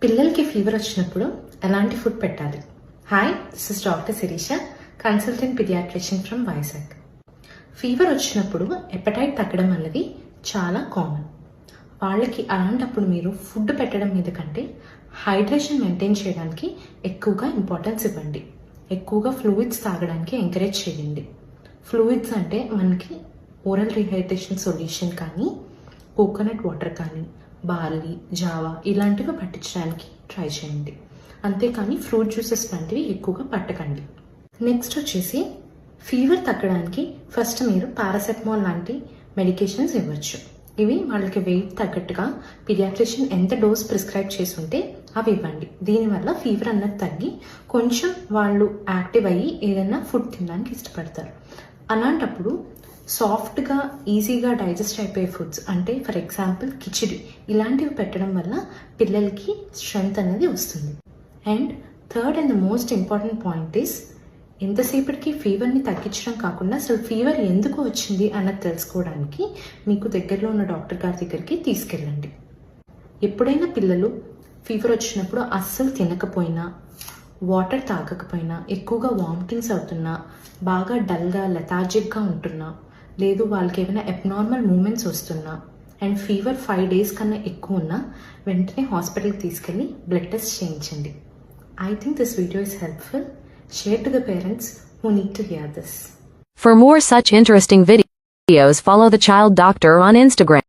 పిల్లలకి ఫీవర్ వచ్చినప్పుడు ఎలాంటి ఫుడ్ పెట్టాలి? Hi, this is doctor Shirisha, consultant paediatrician from Vizag. Fever వచ్చినప్పుడు ఎపటైట్ తగ్గడం అనేది చాలా కామన్. వాళ్ళకి అలాంటప్పుడు మీరు ఫుడ్ పెట్టడం మీద కంటే హైడ్రేషన్ మెయింటైన్ చేయడానికి ఎక్కువగా ఇంపార్టెన్స్ ఇవ్వండి. ఎక్కువగా ఫ్లూయిడ్స్ తాగడానికి ఎంకరేజ్ చేయండి. ఫ్లూయిడ్స్ అంటే మనకి ఓరల్ రీహైడ్రేషన్ సొల్యూషన్ కానీ, కోకోనట్ వాటర్ కానీ, బార్లీ, జావా ఇలాంటివి పట్టించడానికి ట్రై చేయండి. అంతేకాని ఫ్రూట్ జ్యూసెస్ లాంటివి ఎక్కువగా పట్టకండి. నెక్స్ట్ వచ్చేసి ఫీవర్ తగ్గడానికి ఫస్ట్ మీరు పారాసెటమాల్ లాంటి మెడికేషన్స్ ఇవ్వచ్చు. ఇవి వాళ్ళకి వెయిట్ తగ్గట్టుగా పీడియాట్రిషియన్ ఎంత డోస్ ప్రిస్క్రైబ్ చేసి ఉంటే అవి ఇవ్వండి. దీనివల్ల ఫీవర్ అన్నది తగ్గి కొంచెం వాళ్ళు యాక్టివ్ అయ్యి ఏదైనా ఫుడ్ తినడానికి ఇష్టపడతారు. అలాంటప్పుడు సాఫ్ట్గా ఈజీగా డైజెస్ట్ అయిపోయే ఫుడ్స్ అంటే ఫర్ ఎగ్జాంపుల్ కిచిడి ఇలాంటివి పెట్టడం వల్ల పిల్లలకి స్ట్రెంగ్త్ అనేది వస్తుంది. And third and the most important point is ఎంతసేపటికి ఫీవర్ని తగ్గించడం కాకుండా అసలు ఫీవర్ ఎందుకు వచ్చింది అన్నది తెలుసుకోవడానికి మీకు దగ్గరలో ఉన్న డాక్టర్ గారి దగ్గరికి తీసుకెళ్ళండి. ఎప్పుడైనా పిల్లలు ఫీవర్ వచ్చినప్పుడు అస్సలు తినకపోయినా, వాటర్ తాగకపోయినా, ఎక్కువగా వామిటింగ్స్ అవుతున్నా, బాగా డల్గా లెథార్జిక్గా ఉంటున్నా, లేదు వాళ్ళకి ఏమైనా అబ్నార్మల్ మూమెంట్స్ వస్తున్నా అండ్ ఫీవర్ 5 days కన్నా ఎక్కువ ఉన్నా వెంటనే హాస్పిటల్కి తీసుకెళ్ళి బ్లడ్ టెస్ట్ చేయించండి. I think this video is helpful. Share to the parents who need to hear this. For more such interesting videos, follow the Child Doctor on Instagram.